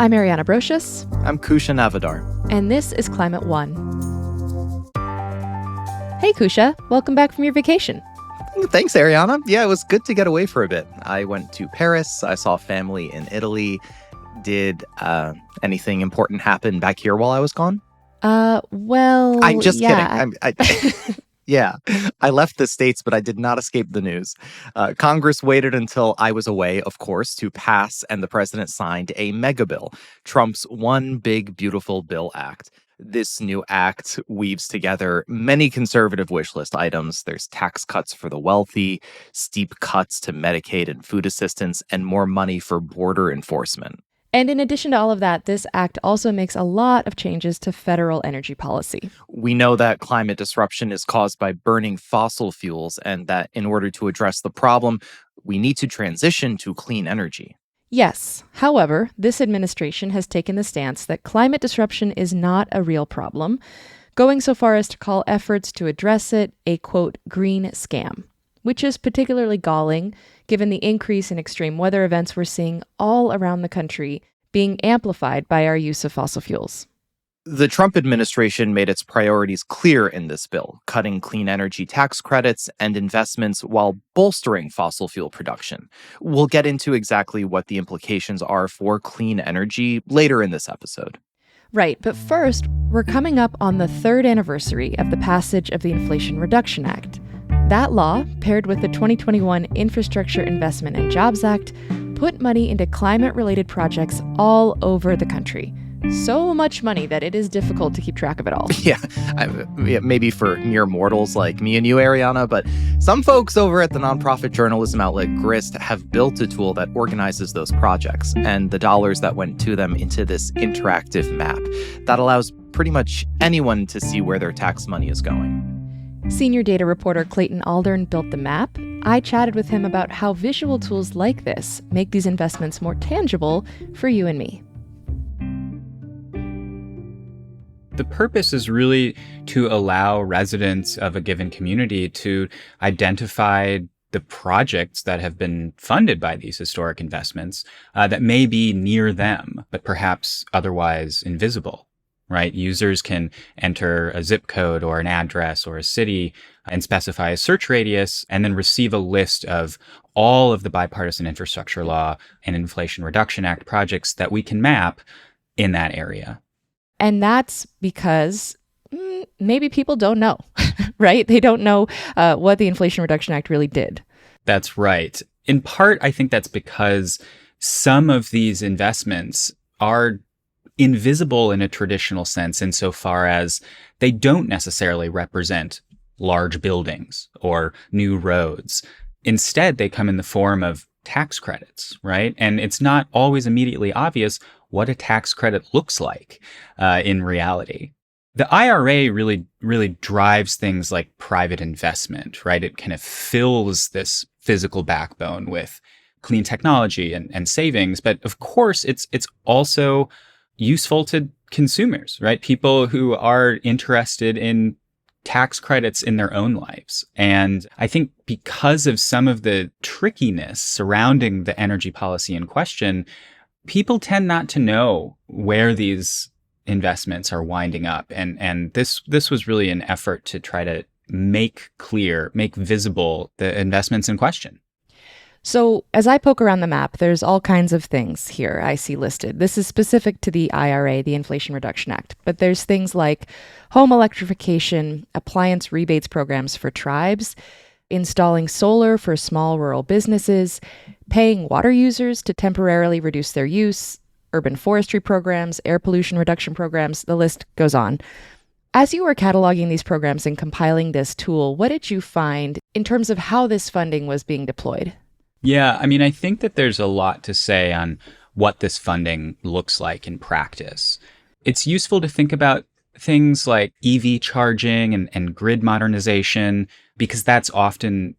I'm Ariana Brocious. I'm Kusha Navadar. And this is Climate One. Hey, Kusha. Welcome back from your vacation. Thanks, Ariana. Yeah, it was good to get away for a bit. I went to Paris. I saw family in Italy. Did anything important happen back here while I was gone? Well, I'm just yeah. kidding. Yeah, I left the States, but I did not escape the news. Congress waited until I was away, of course, to pass, and the president signed a Megabill, Trump's One Big Beautiful Bill Act. This new act weaves together many conservative wish list items. There's tax cuts for the wealthy, steep cuts to Medicaid and food assistance, and more money for border enforcement. And in addition to all of that, this act also makes a lot of changes to federal energy policy. We know that climate disruption is caused by burning fossil fuels, and that in order to address the problem, we need to transition to clean energy. Yes. However, this administration has taken the stance that climate disruption is not a real problem, going so far as to call efforts to address it a, quote, green scam, which is particularly galling given the increase in extreme weather events we're seeing all around the country being amplified by our use of fossil fuels. The Trump administration made its priorities clear in this bill, cutting clean energy tax credits and investments while bolstering fossil fuel production. We'll get into exactly what the implications are for clean energy later in this episode. Right, but first, we're coming up on the third anniversary of the passage of the Inflation Reduction Act. That law, paired with the 2021 Infrastructure Investment and Jobs Act, put money into climate-related projects all over the country. So much money that it is difficult to keep track of it all. Yeah, maybe for mere mortals like me and you, Ariana, but some folks over at the nonprofit journalism outlet Grist have built a tool that organizes those projects and the dollars that went to them into this interactive map that allows pretty much anyone to see where their tax money is going. Senior data reporter Clayton Aldern built the map. I chatted with him about how visual tools like this make these investments more tangible for you and me. The purpose is really to allow residents of a given community to identify the projects that have been funded by these historic investments that may be near them, but perhaps otherwise invisible. Right? Users can enter a zip code or an address or a city and specify a search radius and then receive a list of all of the bipartisan infrastructure law and Inflation Reduction Act projects that we can map in that area. And that's because maybe people don't know, right? They don't know what the Inflation Reduction Act really did. That's right. In part, I think that's because some of these investments are invisible in a traditional sense insofar as they don't necessarily represent large buildings or new roads. Instead, they come in the form of tax credits, right? And it's not always immediately obvious what a tax credit looks like in reality. The IRA really drives things like private investment, right? It kind of fills this physical backbone with clean technology and savings. But of course, it's also useful to consumers, right? People who are interested in tax credits in their own lives. And I think because of some of the trickiness surrounding the energy policy in question, people tend not to know where these investments are winding up. And this was really an effort to try to make clear, make visible the investments in question. So as I poke around the map, there's all kinds of things here I see listed. This is specific to the IRA, the Inflation Reduction Act. But there's things like home electrification, appliance rebates programs for tribes, installing solar for small rural businesses, paying water users to temporarily reduce their use, urban forestry programs, air pollution reduction programs, the list goes on. As you were cataloging these programs and compiling this tool, what did you find in terms of how this funding was being deployed? Yeah, I mean, I think that there's a lot to say on what this funding looks like in practice. It's useful to think about things like EV charging and grid modernization, because that's often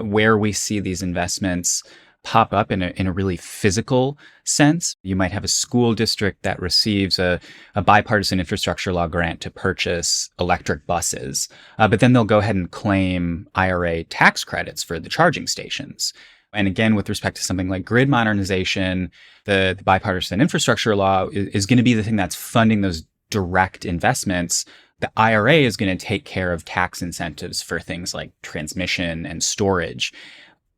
where we see these investments pop up in a really physical sense. You might have a school district that receives a bipartisan infrastructure law grant to purchase electric buses, but then they'll go ahead and claim IRA tax credits for the charging stations. And again, with respect to something like grid modernization, the bipartisan infrastructure law is going to be the thing that's funding those direct investments. The IRA is going to take care of tax incentives for things like transmission and storage.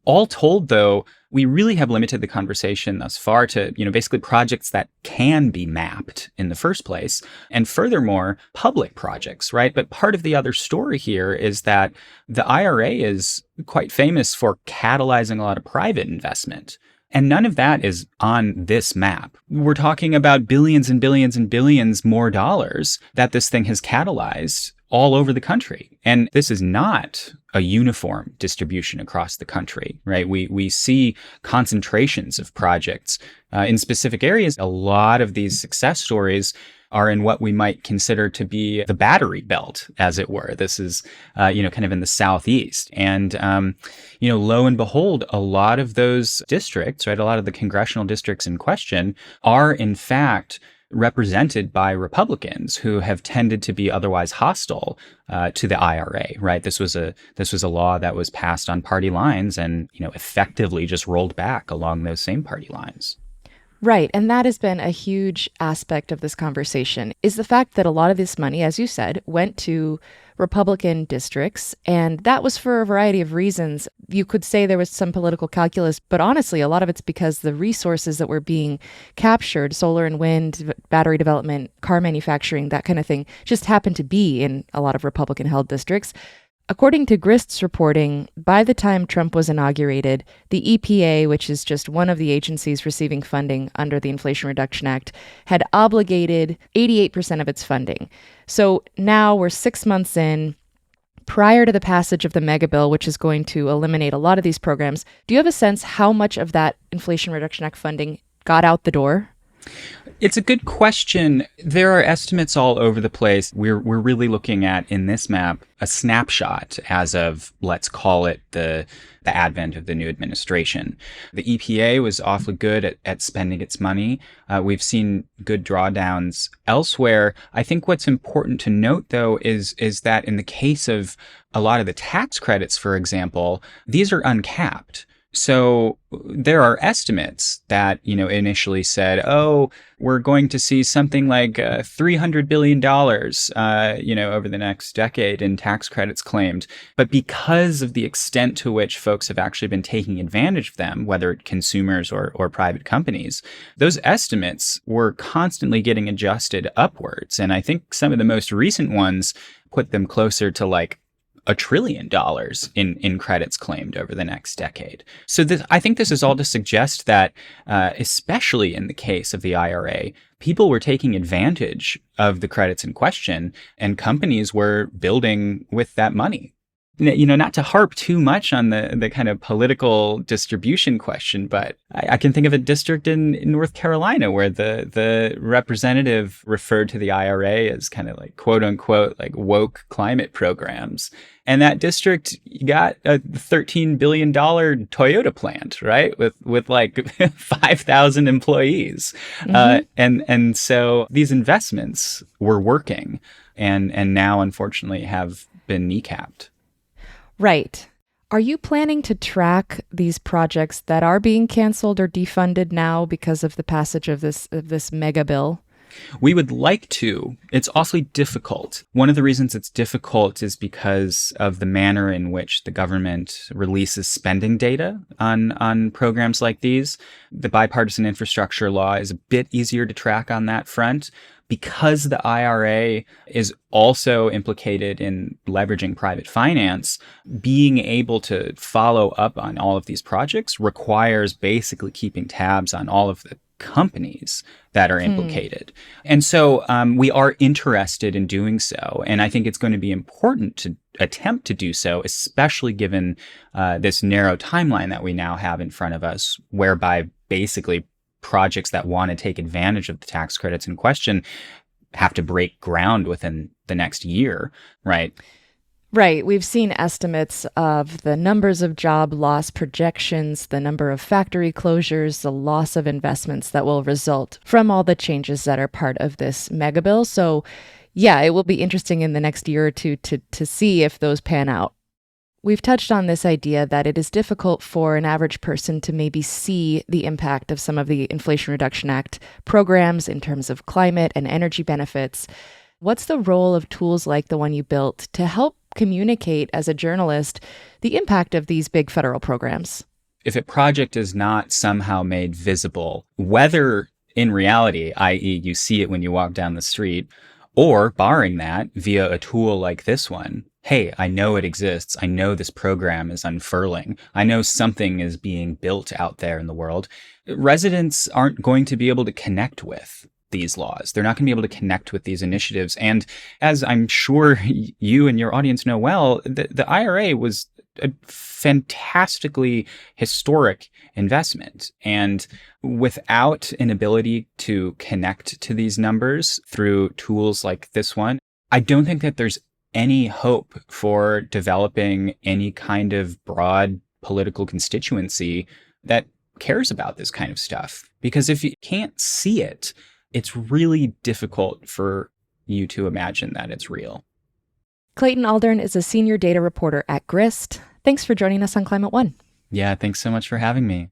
All told, though, we really have limited the conversation thus far to, basically projects that can be mapped in the first place. And furthermore, public projects, right? But part of the other story here is that the IRA is quite famous for catalyzing a lot of private investment. And none of that is on this map. We're talking about billions and billions and billions more dollars that this thing has catalyzed all over the country. And this is not a uniform distribution across the country, right? We see concentrations of projects in specific areas. A lot of these success stories are in what we might consider to be the battery belt, as it were. This is, kind of in the Southeast. And, lo and behold, a lot of those districts, right, a lot of the congressional districts in question are, in fact, represented by Republicans who have tended to be otherwise hostile to the IRA, right? This was a law that was passed on party lines and, effectively just rolled back along those same party lines. Right. And that has been a huge aspect of this conversation, is the fact that a lot of this money, as you said, went to Republican districts. And that was for a variety of reasons. You could say there was some political calculus, but honestly, a lot of it's because the resources that were being captured, solar and wind, battery development, car manufacturing, that kind of thing, just happened to be in a lot of Republican-held districts. According to Grist's reporting, by the time Trump was inaugurated, the EPA, which is just one of the agencies receiving funding under the Inflation Reduction Act, had obligated 88% of its funding. So now we're 6 months in, prior to the passage of the Megabill, which is going to eliminate a lot of these programs. Do you have a sense how much of that Inflation Reduction Act funding got out the door? It's a good question. There are estimates all over the place. We're really looking at, in this map, a snapshot as of, let's call it, the advent of the new administration. The EPA was awfully good at spending its money. We've seen good drawdowns elsewhere. I think what's important to note, though, is that in the case of a lot of the tax credits, for example, these are uncapped. So there are estimates that, initially said, we're going to see something like $300 billion, over the next decade in tax credits claimed. But because of the extent to which folks have actually been taking advantage of them, whether consumers or private companies, those estimates were constantly getting adjusted upwards. And I think some of the most recent ones put them closer to like $1 trillion in credits claimed over the next decade. So I think this is all to suggest that, especially in the case of the IRA, people were taking advantage of the credits in question, and companies were building with that money. Not to harp too much on the kind of political distribution question, but I can think of a district in North Carolina where the representative referred to the IRA as kind of like, quote unquote, like woke climate programs. And that district got a $13 billion Toyota plant, right? With like 5,000 employees. Mm-hmm. And so these investments were working and now unfortunately have been kneecapped. Right. Are you planning to track these projects that are being canceled or defunded now because of the passage of this mega bill? We would like to. It's awfully difficult. One of the reasons it's difficult is because of the manner in which the government releases spending data on programs like these. The bipartisan infrastructure law is a bit easier to track on that front. Because the IRA is also implicated in leveraging private finance, being able to follow up on all of these projects requires basically keeping tabs on all of the companies that are implicated. And so we are interested in doing so. And I think it's going to be important to attempt to do so, especially given this narrow timeline that we now have in front of us, whereby basically projects that want to take advantage of the tax credits in question have to break ground within the next year, right? Right. We've seen estimates of the numbers of job loss projections, the number of factory closures, the loss of investments that will result from all the changes that are part of this mega bill. So, yeah, it will be interesting in the next year or two to see if those pan out. We've touched on this idea that it is difficult for an average person to maybe see the impact of some of the Inflation Reduction Act programs in terms of climate and energy benefits. What's the role of tools like the one you built to help communicate as a journalist the impact of these big federal programs? If a project is not somehow made visible, whether in reality, i.e., you see it when you walk down the street, or barring that via a tool like this one, hey, I know it exists. I know this program is unfurling. I know something is being built out there in the world. Residents aren't going to be able to connect with these laws. They're not going to be able to connect with these initiatives. And as I'm sure you and your audience know well, the IRA was a fantastically historic investment. And without an ability to connect to these numbers through tools like this one, I don't think that there's any hope for developing any kind of broad political constituency that cares about this kind of stuff. Because if you can't see it, it's really difficult for you to imagine that it's real. Clayton Aldern is a senior data reporter at Grist. Thanks for joining us on Climate One. Yeah, thanks so much for having me.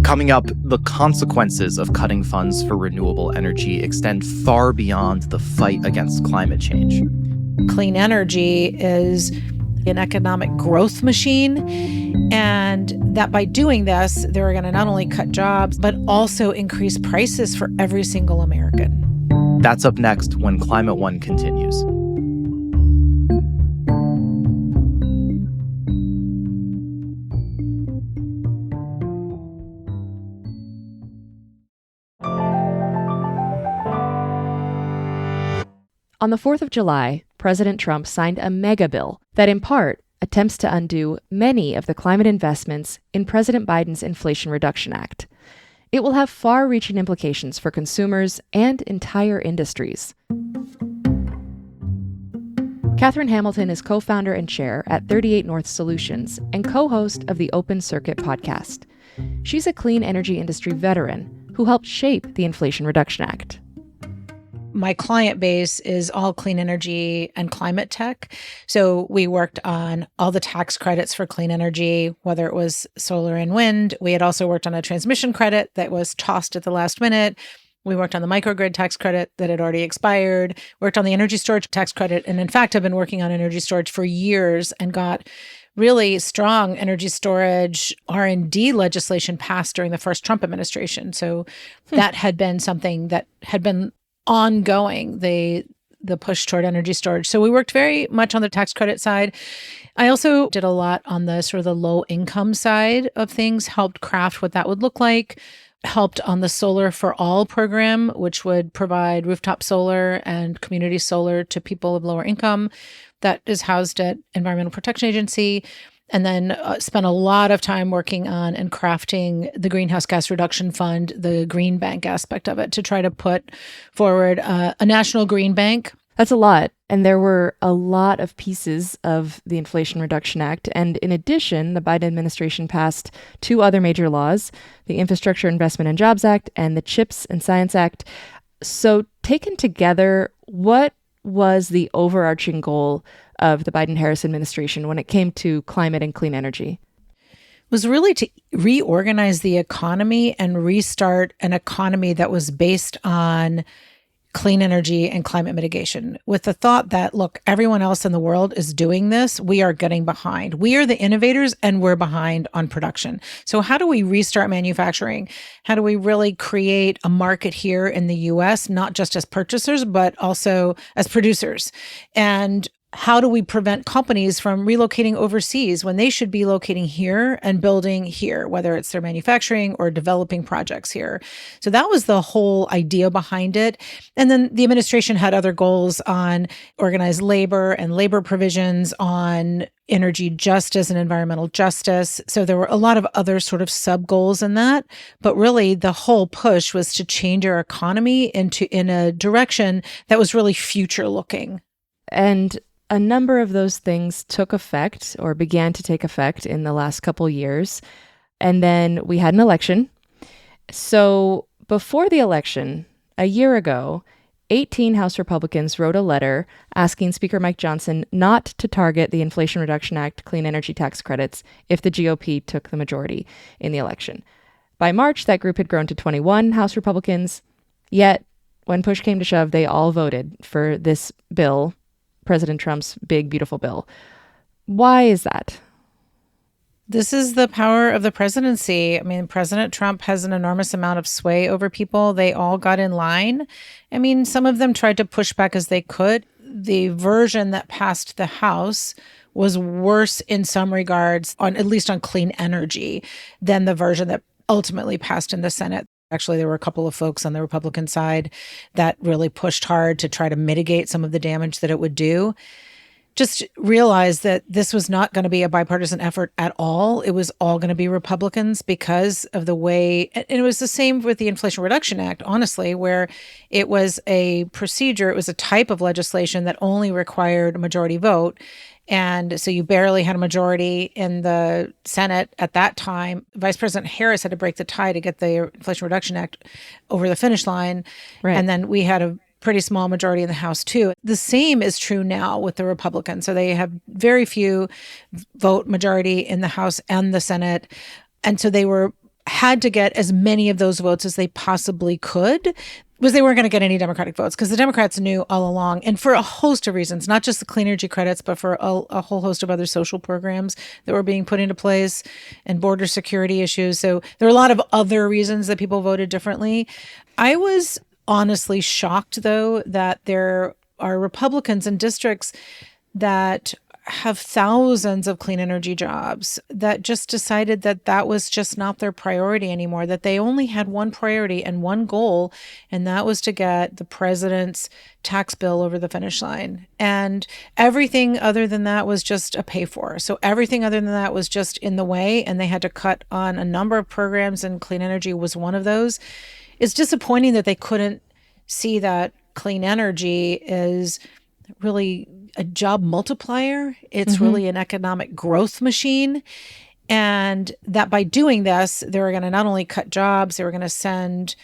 Coming up, the consequences of cutting funds for renewable energy extend far beyond the fight against climate change. Clean energy is an economic growth machine, and that by doing this, they're going to not only cut jobs, but also increase prices for every single American. That's up next when Climate One continues. On the 4th of July, President Trump signed a Megabill that in part attempts to undo many of the climate investments in President Biden's Inflation Reduction Act. It will have far-reaching implications for consumers and entire industries. Catherine Hamilton is co-founder and chair at 38 North Solutions and co-host of the Open Circuit podcast. She's a clean energy industry veteran who helped shape the Inflation Reduction Act. My client base is all clean energy and climate tech. So we worked on all the tax credits for clean energy, whether it was solar and wind. We had also worked on a transmission credit that was tossed at the last minute. We worked on the microgrid tax credit that had already expired, worked on the energy storage tax credit, and in fact, have been working on energy storage for years and got really strong energy storage R&D legislation passed during the first Trump administration. So that had been something that had been ongoing, the push toward energy storage. So we worked very much on the tax credit side. I also did a lot on the sort of the low income side of things, helped craft what that would look like, helped on the Solar for All program, which would provide rooftop solar and community solar to people of lower income. That is housed at Environmental Protection Agency. And then spent a lot of time working on and crafting the Greenhouse Gas Reduction Fund, the green bank aspect of it, to try to put forward a national green bank. That's a lot. And there were a lot of pieces of the Inflation Reduction Act. And in addition, the Biden administration passed two other major laws, the Infrastructure Investment and Jobs Act and the CHIPS and Science Act. So taken together, what was the overarching goal of the Biden-Harris administration when it came to climate and clean energy? Was really to reorganize the economy and restart an economy that was based on clean energy and climate mitigation, with the thought that, look, everyone else in the world is doing this. We are getting behind. We are the innovators and we're behind on production. So how do we restart manufacturing? How do we really create a market here in the US, not just as purchasers, but also as producers? And how do we prevent companies from relocating overseas when they should be locating here and building here, whether it's their manufacturing or developing projects here? So that was the whole idea behind it. And then the administration had other goals on organized labor and labor provisions, on energy justice and environmental justice. So there were a lot of other sort of sub goals in that. But really, the whole push was to change our economy in a direction that was really future looking. And a number of those things took effect or began to take effect in the last couple years. And then we had an election. So before the election, a year ago, 18 House Republicans wrote a letter asking Speaker Mike Johnson not to target the Inflation Reduction Act clean energy tax credits if the GOP took the majority in the election. By March, that group had grown to 21 House Republicans, yet when push came to shove, they all voted for this bill, President Trump's big, beautiful bill. Why is that? This is the power of the presidency. I mean, President Trump has an enormous amount of sway over people. They all got in line. I mean, some of them tried to push back as they could. The version that passed the House was worse in some regards, at least on clean energy, than the version that ultimately passed in the Senate. Actually, there were a couple of folks on the Republican side that really pushed hard to try to mitigate some of the damage that it would do. Just realize that this was not going to be a bipartisan effort at all. It was all going to be Republicans because of the way, and it was the same with the Inflation Reduction Act, honestly, where it was a procedure, it was a type of legislation that only required a majority vote. And so you barely had a majority in the Senate at that time. Vice President Harris had to break the tie to get the Inflation Reduction Act over the finish line. Right. And then we had a pretty small majority in the House too. The same is true now with the Republicans. So they have very few vote majority in the House and the Senate. And so they had to get as many of those votes as they possibly could, because they weren't going to get any Democratic votes, because the Democrats knew all along, and for a host of reasons, not just the clean energy credits, but for a whole host of other social programs that were being put into place and border security issues. So there are a lot of other reasons that people voted differently. I was honestly shocked, though, that there are Republicans in districts that have thousands of clean energy jobs that just decided that that was just not their priority anymore, that they only had one priority and one goal, and that was to get the president's tax bill over the finish line. And everything other than that was just a pay for. So everything other than that was just in the way, and they had to cut on a number of programs, and clean energy was one of those. It's disappointing that they couldn't see that clean energy is really a job multiplier. It's really an economic growth machine. And that by doing this, they were going to not only cut jobs, they were going to send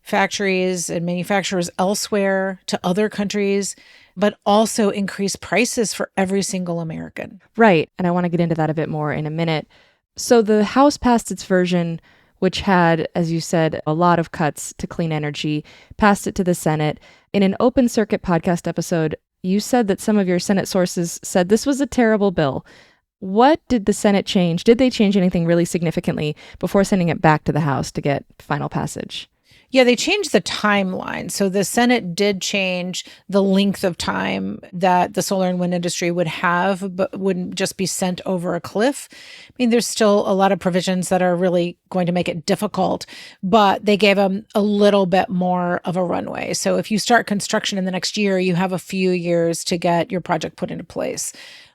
factories and manufacturers elsewhere to other countries, but also increase prices for every single American. Right. And I want to get into that a bit more in a minute. So the House passed its version, which had, as you said, a lot of cuts to clean energy, passed it to the Senate. In an Open Circuit podcast episode, you said that some of your Senate sources said this was a terrible bill. What did the Senate change? Did they change anything really significantly before sending it back to the House to get final passage? Yeah, they changed the timeline. So the Senate did change the length of time that the solar and wind industry would have, but wouldn't just be sent over a cliff. I mean, there's still a lot of provisions that are really going to make it difficult, but they gave them a little bit more of a runway. So if you start construction in the next year, you have a few years to get your project put into place.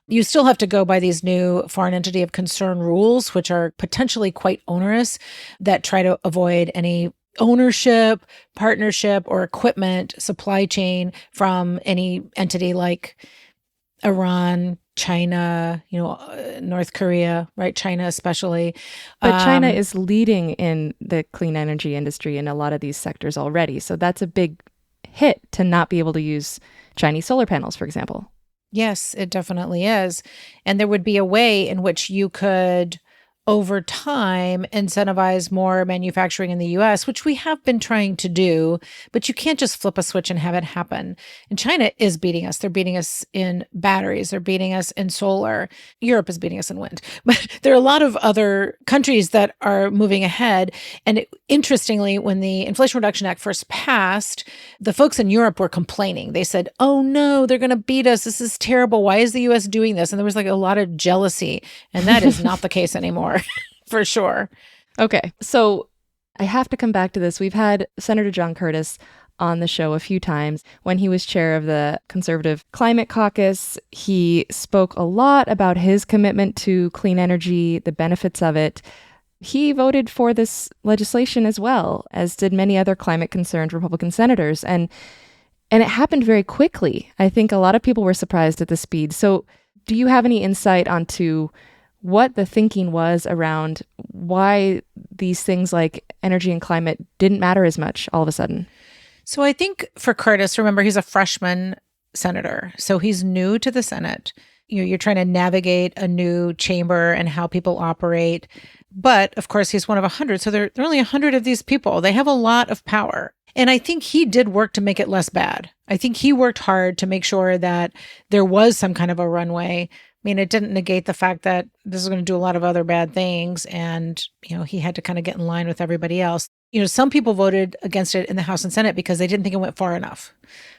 You still have to go by these new foreign entity of concern rules, which are potentially quite onerous, that try to avoid any ownership, partnership, or equipment supply chain from any entity like Iran, China, North Korea, right? China especially. But China is leading in the clean energy industry in a lot of these sectors already. So that's a big hit to not be able to use Chinese solar panels, for example. Yes, it definitely is. And there would be a way in which you could, over time, incentivize more manufacturing in the US, which we have been trying to do, but you can't just flip a switch and have it happen. And China is beating us. They're beating us in batteries. They're beating us in solar. Europe is beating us in wind. But there are a lot of other countries that are moving ahead. And interestingly, when the Inflation Reduction Act first passed, the folks in Europe were complaining. They said, oh no, they're going to beat us. This is terrible. Why is the US doing this? And there was like a lot of jealousy. And that is not the case anymore. For sure. Okay, so I have to come back to this. We've had Senator John Curtis on the show a few times. When he was chair of the Conservative Climate Caucus, he spoke a lot about his commitment to clean energy, the benefits of it. He voted for this legislation as well, as did many other climate-concerned Republican senators. And it happened very quickly. I think a lot of people were surprised at the speed. So do you have any insight onto what the thinking was around why these things like energy and climate didn't matter as much all of a sudden? So I think for Curtis, remember, he's a freshman senator. So he's new to the Senate. You're trying to navigate a new chamber and how people operate. But of course, he's one of 100. So there are only 100 of these people. They have a lot of power. And I think he did work to make it less bad. I think he worked hard to make sure that there was some kind of a runway. I mean, it didn't negate the fact that this is going to do a lot of other bad things. And, he had to kind of get in line with everybody else. Some people voted against it in the House and Senate because they didn't think it went far enough.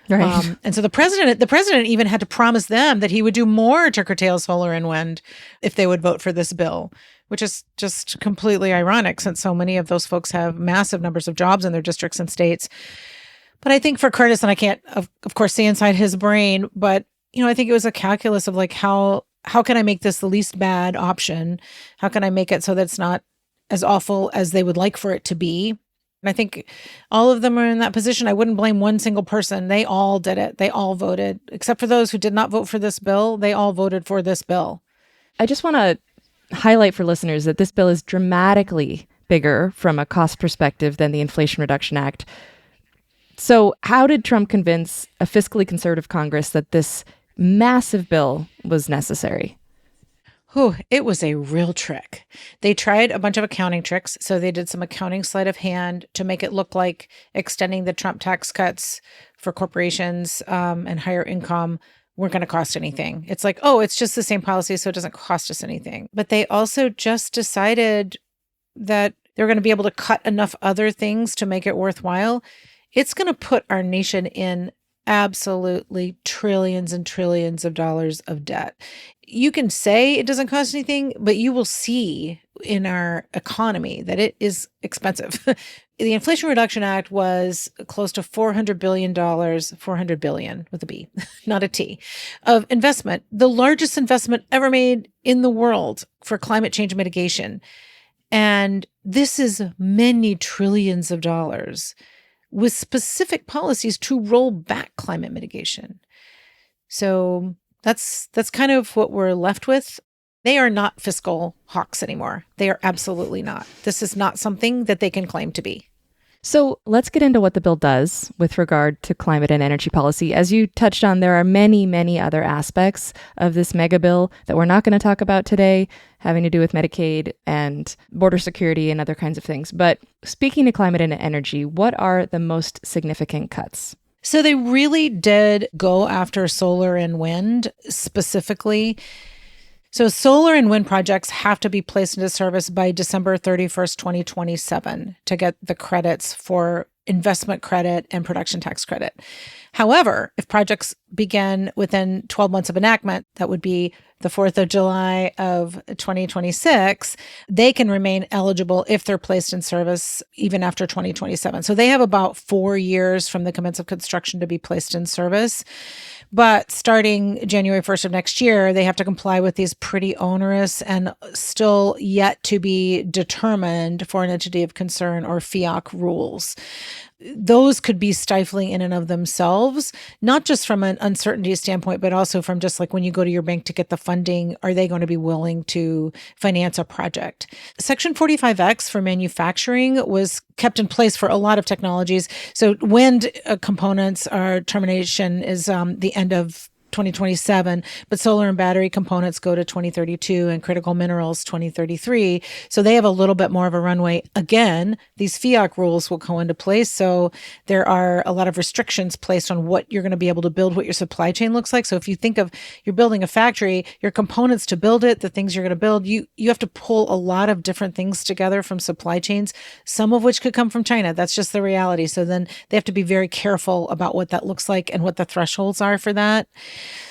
Right. And so the president even had to promise them that he would do more to curtail solar and wind if they would vote for this bill, which is just completely ironic since so many of those folks have massive numbers of jobs in their districts and states. But I think for Curtis, and I can't, of course, see inside his brain, but, I think it was a calculus of like, how can I make this the least bad option? How can I make it so that it's not as awful as they would like for it to be? And I think all of them are in that position. I wouldn't blame one single person. They all did it. They all voted, except for those who did not vote for this bill. They all voted for this bill. I just want to highlight for listeners that this bill is dramatically bigger from a cost perspective than the Inflation Reduction Act. So how did Trump convince a fiscally conservative Congress that this massive bill was necessary? It was a real trick. They tried a bunch of accounting tricks. So they did some accounting sleight of hand to make it look like extending the Trump tax cuts for corporations and higher income weren't going to cost anything. It's like, it's just the same policy, so it doesn't cost us anything. But they also just decided that they're going to be able to cut enough other things to make it worthwhile. It's going to put our nation in absolutely trillions and trillions of dollars of debt. You can say it doesn't cost anything, but you will see in our economy that it is expensive. The Inflation Reduction Act was close to $400 billion, 400 billion with a B, not a T, of investment, the largest investment ever made in the world for climate change mitigation. And this is many trillions of dollars with specific policies to roll back climate mitigation. So that's kind of what we're left with. They are not fiscal hawks anymore. They are absolutely not. This is not something that they can claim to be. So let's get into what the bill does with regard to climate and energy policy. As you touched on, there are many, many other aspects of this mega bill that we're not going to talk about today, having to do with Medicaid and border security and other kinds of things. But speaking to climate and energy, what are the most significant cuts? So they really did go after solar and wind specifically. So solar and wind projects have to be placed into service by December 31st, 2027 to get the credits for investment credit and production tax credit. However, if projects begin within 12 months of enactment, that would be the 4th of July of 2026, they can remain eligible if they're placed in service even after 2027. So they have about 4 years from the commence of construction to be placed in service. But starting January 1st of next year, they have to comply with these pretty onerous and still yet to be determined foreign entity of concern or FEOC rules. Those could be stifling in and of themselves, not just from an uncertainty standpoint, but also from just like when you go to your bank to get the funding, are they going to be willing to finance a project? Section 45X for manufacturing was kept in place for a lot of technologies. So wind components, termination is the end of 2027, but solar and battery components go to 2032 and critical minerals 2033. So they have a little bit more of a runway. Again, these FEOC rules will go into place. So there are a lot of restrictions placed on what you're going to be able to build, what your supply chain looks like. So if you think of you're building a factory, your components to build it, the things you're going to build, you have to pull a lot of different things together from supply chains, some of which could come from China. That's just the reality. So then they have to be very careful about what that looks like and what the thresholds are for that.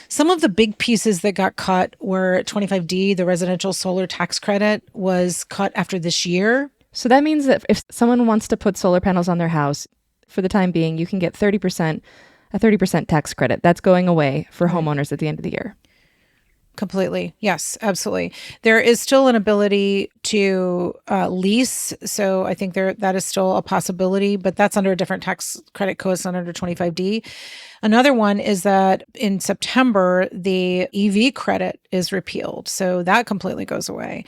Some of the big pieces that got cut were 25D, the residential solar tax credit, was cut after this year. So that means that if someone wants to put solar panels on their house, for the time being, you can get a 30% tax credit. That's going away for homeowners at the end of the year. Completely. Yes, absolutely. There is still an ability to lease. So I think that is still a possibility, but that's under a different tax credit code. It's not under 25D. Another one is that in September, the EV credit is repealed. So that completely goes away.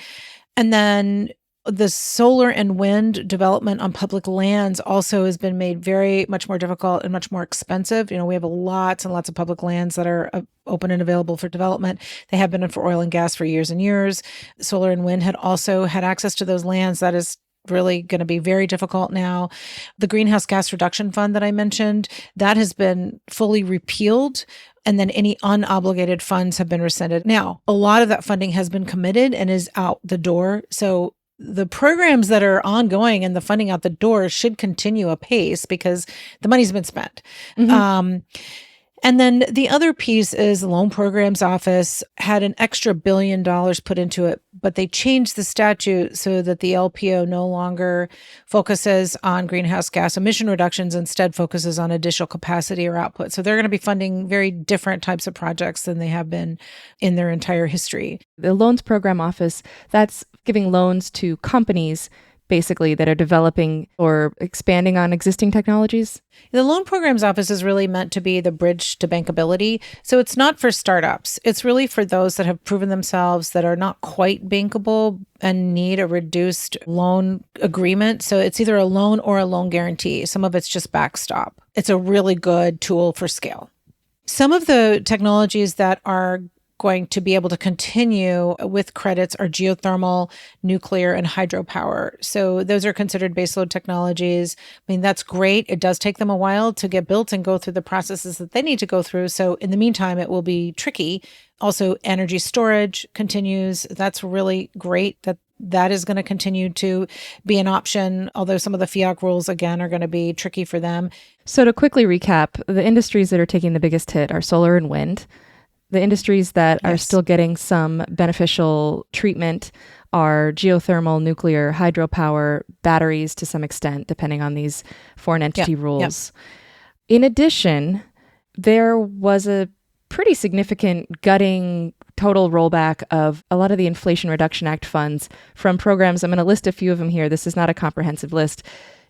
And then The solar and wind development on public lands also has been made very much more difficult and much more expensive. We have lots and lots of public lands that are open and available for development. They have been for oil and gas for years and years. Solar and wind had also had access to those lands. That is really going to be very difficult now. The greenhouse gas reduction fund that I mentioned, that has been fully repealed. And then any unobligated funds have been rescinded. Now, a lot of that funding has been committed and is out the door. So the programs that are ongoing and the funding out the door should continue apace because the money's been spent. Mm-hmm. And then the other piece is the Loan Programs Office had an extra $1 billion put into it, but they changed the statute so that the LPO no longer focuses on greenhouse gas emission reductions, instead focuses on additional capacity or output. So they're going to be funding very different types of projects than they have been in their entire history. The Loans Program Office, that's giving loans to companies basically that are developing or expanding on existing technologies? The Loan Programs Office is really meant to be the bridge to bankability. So it's not for startups. It's really for those that have proven themselves that are not quite bankable and need a reduced loan agreement. So it's either a loan or a loan guarantee. Some of it's just backstop. It's a really good tool for scale. Some of the technologies that are going to be able to continue with credits are geothermal, nuclear, and hydropower. So those are considered baseload technologies. I mean, that's great. It does take them a while to get built and go through the processes that they need to go through. So in the meantime, it will be tricky. Also, energy storage continues. That's really great that is going to continue to be an option, although some of the FIAC rules, again, are going to be tricky for them. So to quickly recap, the industries that are taking the biggest hit are solar and wind. The industries that are still getting some beneficial treatment are geothermal, nuclear, hydropower, batteries to some extent, depending on these foreign entity rules. In addition, there was a pretty significant gutting total rollback of a lot of the Inflation Reduction Act funds from programs. I'm going to list a few of them here. This is not a comprehensive list.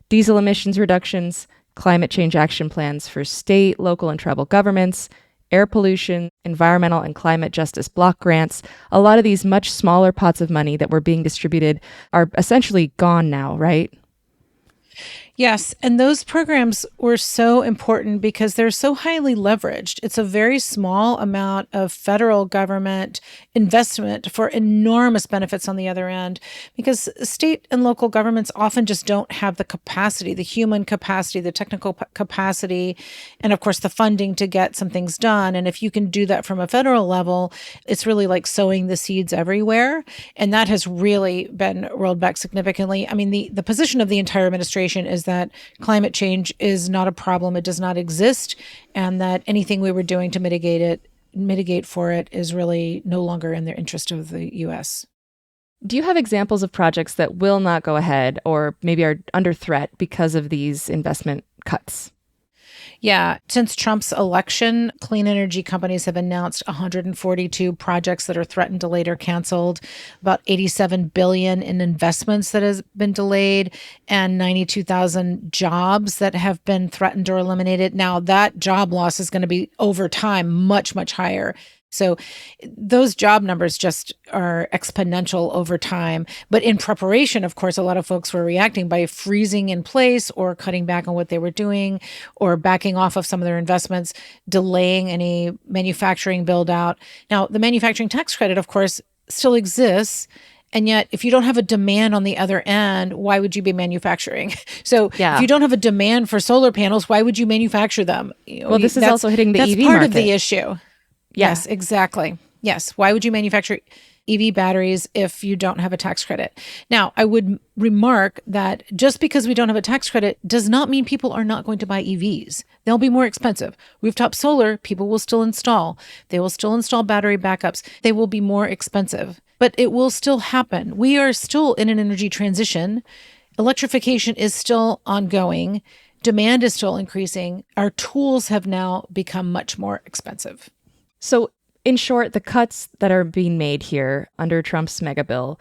Diesel emissions reductions, climate change action plans for state, local, and tribal governments, air pollution, environmental and climate justice block grants. A lot of these much smaller pots of money that were being distributed are essentially gone now, right? Yes. And those programs were so important because they're so highly leveraged. It's a very small amount of federal government investment for enormous benefits on the other end, because state and local governments often just don't have the capacity, the human capacity, the technical capacity, and of course the funding to get some things done. And if you can do that from a federal level, it's really like sowing the seeds everywhere. And that has really been rolled back significantly. I mean, the position of the entire administration is that climate change is not a problem. It does not exist. And that anything we were doing to mitigate for it is really no longer in the interest of the U.S. Do you have examples of projects that will not go ahead or maybe are under threat because of these investment cuts? Yeah. Since Trump's election, clean energy companies have announced 142 projects that are threatened, delayed, or canceled, about $87 billion in investments that has been delayed, and 92,000 jobs that have been threatened or eliminated. Now, that job loss is going to be over time much, much higher. So those job numbers just are exponential over time. But in preparation, of course, a lot of folks were reacting by freezing in place or cutting back on what they were doing or backing off of some of their investments, delaying any manufacturing build out. Now, the manufacturing tax credit, of course, still exists. And yet, if you don't have a demand on the other end, why would you be manufacturing? So if you don't have a demand for solar panels, why would you manufacture them? Well, this is also hitting the EV market. That's part of the issue. Yes, exactly. Yes. Why would you manufacture EV batteries if you don't have a tax credit? Now, I would remark that just because we don't have a tax credit does not mean people are not going to buy EVs. They'll be more expensive. Rooftop solar, people will still install. They will still install battery backups. They will be more expensive, but it will still happen. We are still in an energy transition. Electrification is still ongoing. Demand is still increasing. Our tools have now become much more expensive. So in short, the cuts that are being made here under Trump's Megabill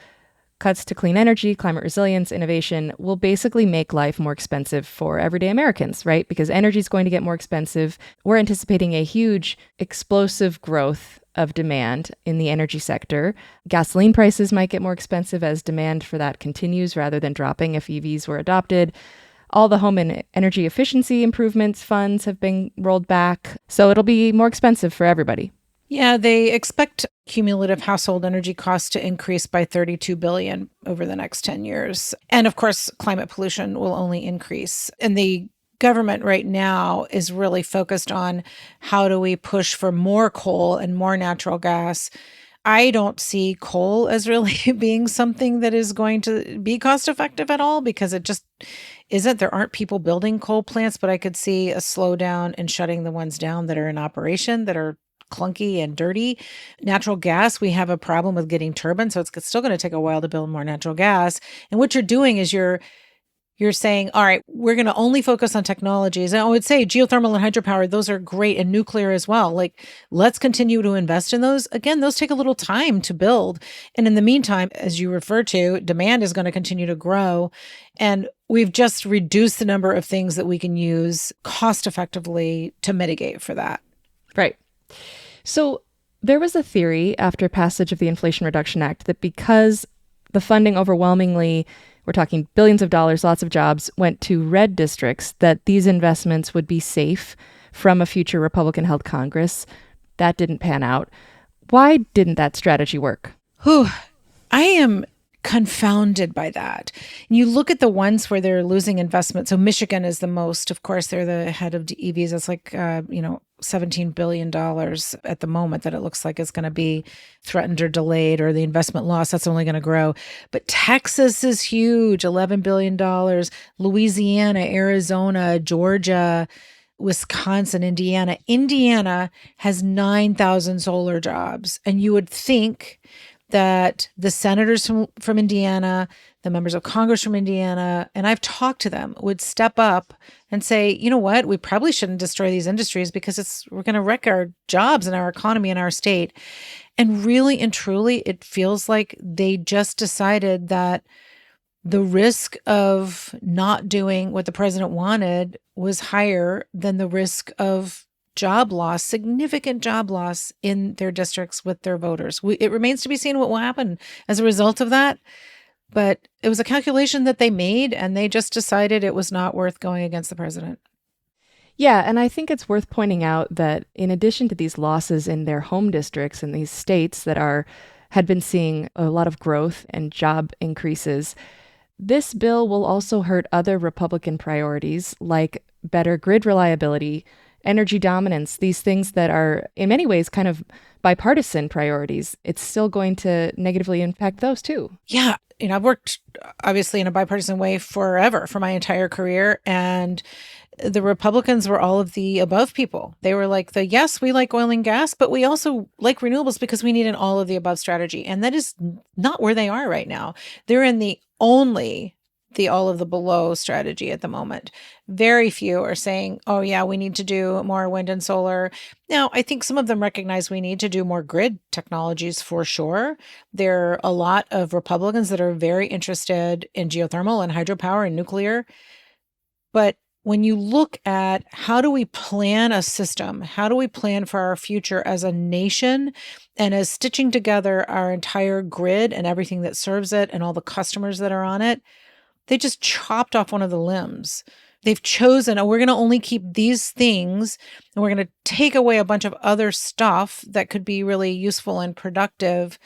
Cuts to clean energy, climate resilience, innovation will basically make life more expensive for everyday Americans, right? Because energy is going to get more expensive. We're anticipating a huge, explosive growth of demand in the energy sector. Gasoline prices might get more expensive as demand for that continues rather than dropping if EVs were adopted. All the home and energy efficiency improvements funds have been rolled back, so it'll be more expensive for everybody. Yeah, they expect cumulative household energy costs to increase by $32 billion over the next 10 years. And of course, climate pollution will only increase. And the government right now is really focused on how do we push for more coal and more natural gas. I don't see coal as really being something that is going to be cost effective at all because it just isn't. There aren't people building coal plants, but I could see a slowdown in shutting the ones down that are in operation that are clunky and dirty. Natural gas, we have a problem with getting turbines, so it's still going to take a while to build more natural gas. And what you're doing is you're saying, all right, we're going to only focus on technologies. And I would say geothermal and hydropower, those are great, and nuclear as well. Like, let's continue to invest in those. Again, those take a little time to build. And in the meantime, as you refer to, demand is going to continue to grow. And we've just reduced the number of things that we can use cost effectively to mitigate for that. Right. So there was a theory after passage of the Inflation Reduction Act that because the funding overwhelmingly, we're talking billions of dollars, lots of jobs, went to red districts, that these investments would be safe from a future Republican-held Congress. That didn't pan out. Why didn't that strategy work? I am confounded by that. And you look at the ones where they're losing investment. So Michigan is the most, of course, they're the head of EVs. It's like, $17 billion at the moment that it looks like is going to be threatened or delayed, or the investment loss, that's only going to grow. But Texas is huge, $11 billion. Louisiana, Arizona, Georgia, Wisconsin, Indiana. Indiana has 9,000 solar jobs. And you would think that the senators from Indiana, the members of Congress from Indiana, and I've talked to them, would step up and say, you know what, we probably shouldn't destroy these industries because we're going to wreck our jobs and our economy and our state. And really and truly, it feels like they just decided that the risk of not doing what the president wanted was higher than the risk of job loss, significant job loss in their districts with their voters. It remains to be seen what will happen as a result of that. But it was a calculation that they made, and they just decided it was not worth going against the president. Yeah, and I think it's worth pointing out that in addition to these losses in their home districts in these states that had been seeing a lot of growth and job increases, this bill will also hurt other Republican priorities like better grid reliability, energy dominance, these things that are in many ways kind of bipartisan priorities. It's still going to negatively impact those too. Yeah. I've worked obviously in a bipartisan way forever, for my entire career. And the Republicans were all of the above people. They were like yes, we like oil and gas, but we also like renewables because we need an all of the above strategy. And that is not where they are right now. They're in the all of the below strategy at the moment. Very few are saying, oh yeah, we need to do more wind and solar. Now, I think some of them recognize we need to do more grid technologies for sure. There are a lot of Republicans that are very interested in geothermal and hydropower and nuclear. But when you look at how do we plan a system, how do we plan for our future as a nation and as stitching together our entire grid and everything that serves it and all the customers that are on it, they just chopped off one of the limbs. They've chosen, we're going to only keep these things, and we're going to take away a bunch of other stuff that could be really useful and productive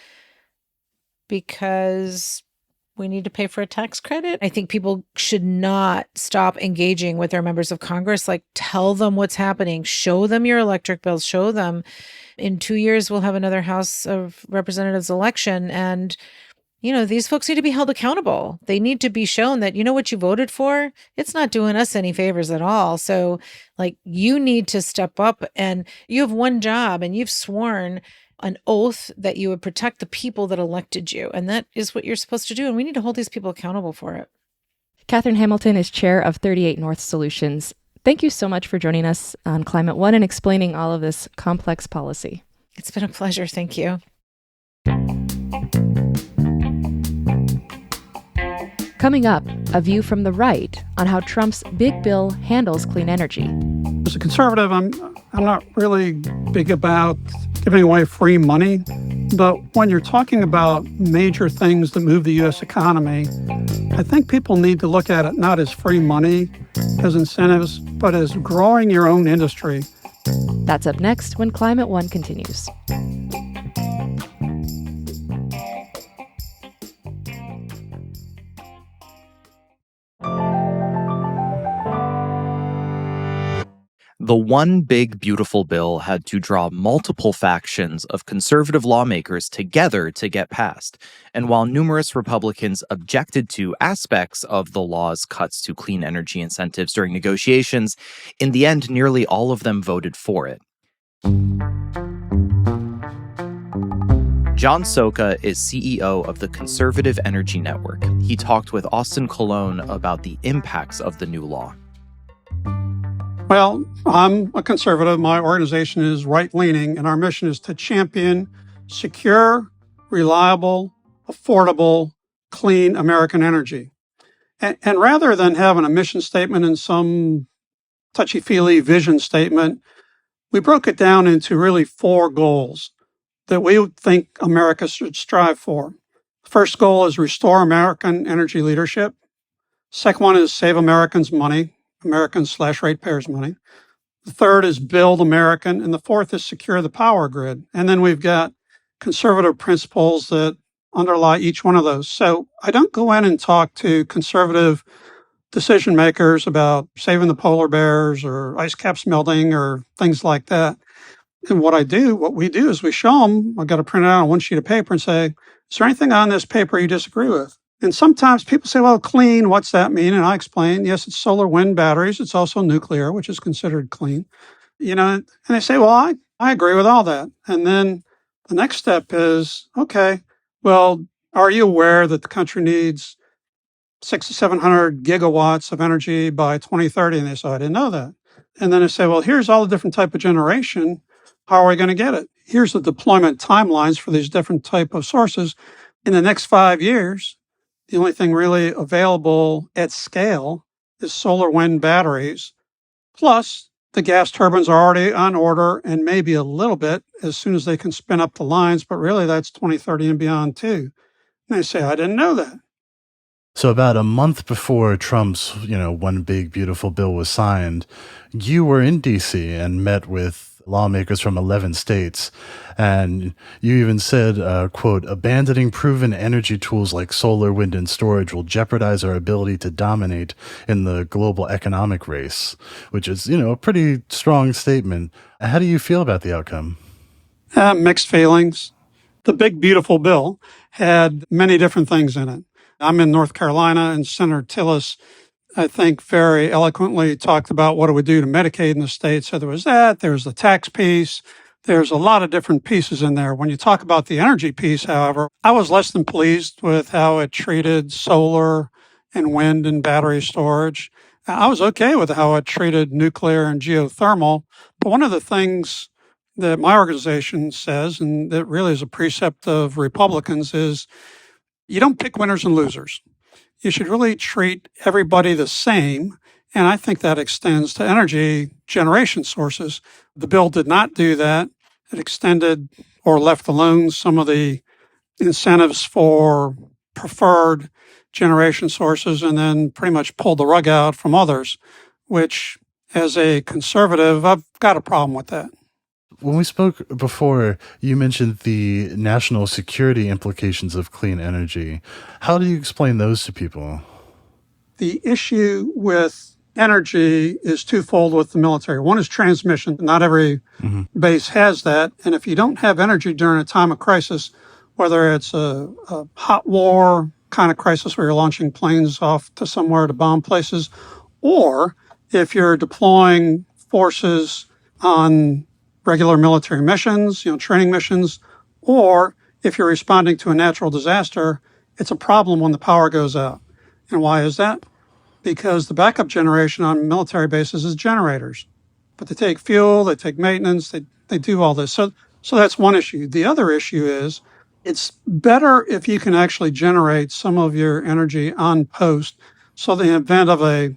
because we need to pay for a tax credit. I think people should not stop engaging with their members of Congress. Like, tell them what's happening. Show them your electric bills. Show them. In 2 years, we'll have another House of Representatives election, and these folks need to be held accountable. They need to be shown that, what you voted for, it's not doing us any favors at all. So you need to step up, and you have one job, and you've sworn an oath that you would protect the people that elected you. And that is what you're supposed to do. And we need to hold these people accountable for it. Catherine Hamilton is chair of 38 North Solutions. Thank you so much for joining us on Climate One and explaining all of this complex policy. It's been a pleasure. Thank you. Coming up, a view from the right on how Trump's big bill handles clean energy. As a conservative, I'm not really big about giving away free money. But when you're talking about major things that move the U.S. economy, I think people need to look at it not as free money, as incentives, but as growing your own industry. That's up next when Climate One continues. The One Big Beautiful Bill had to draw multiple factions of conservative lawmakers together to get passed. And while numerous Republicans objected to aspects of the law's cuts to clean energy incentives during negotiations, in the end, nearly all of them voted for it. John Soka is CEO of the Conservative Energy Network. He talked with Austin Colon about the impacts of the new law. Well, I'm a conservative. My organization is right-leaning, and our mission is to champion secure, reliable, affordable, clean American energy. And rather than having a mission statement and some touchy-feely vision statement, we broke it down into really 4 goals that we think America should strive for. The first goal is restore American energy leadership. Second one is save Americans money. Americans/ratepayers money. The third is build American, and the fourth is secure the power grid. And then we've got conservative principles that underlie each one of those. So I don't go in and talk to conservative decision makers about saving the polar bears or ice caps melting or things like that. And what we do is we show them, I've got to print it out on one sheet of paper and say, is there anything on this paper you disagree with? And sometimes people say, well, clean, what's that mean? And I explain, yes, it's solar wind batteries. It's also nuclear, which is considered clean. And they say, well, I agree with all that. And then the next step is, okay, well, are you aware that the country needs 600 to 700 gigawatts of energy by 2030? And they say, I didn't know that. And then I say, well, here's all the different type of generation. How are we going to get it? Here's the deployment timelines for these different type of sources. In the next 5 years, the only thing really available at scale is solar wind batteries. Plus, the gas turbines are already on order and maybe a little bit as soon as they can spin up the lines, but really that's 2030 and beyond too. And they say, I didn't know that. So about a month before Trump's, One Big Beautiful Bill was signed, you were in D.C. and met with lawmakers from 11 states. And you even said, quote, abandoning proven energy tools like solar, wind, and storage will jeopardize our ability to dominate in the global economic race, which is, a pretty strong statement. How do you feel about the outcome? Mixed feelings. The Big Beautiful Bill had many different things in it. I'm in North Carolina, and Senator Tillis, I think, very eloquently talked about what it would do to Medicaid in the state. So there was that. There's the tax piece. There's a lot of different pieces in there. When you talk about the energy piece, however, I was less than pleased with how it treated solar and wind and battery storage. I was okay with how it treated nuclear and geothermal. But one of the things that my organization says, and that really is a precept of Republicans, is you don't pick winners and losers. You should really treat everybody the same. And I think that extends to energy generation sources. The bill did not do that. It extended or left alone some of the incentives for preferred generation sources and then pretty much pulled the rug out from others, which as a conservative, I've got a problem with that. When we spoke before, you mentioned the national security implications of clean energy. How do you explain those to people? The issue with energy is twofold with the military. One is transmission. Not every base has that. And if you don't have energy during a time of crisis, whether it's a hot war kind of crisis where you're launching planes off to somewhere to bomb places, or if you're deploying forces on regular military missions, training missions, or if you're responding to a natural disaster, it's a problem when the power goes out. And why is that? Because the backup generation on military bases is generators. But they take fuel, they take maintenance, they do all this. So that's one issue. The other issue is It's better if you can actually generate some of your energy on post. So in the event of a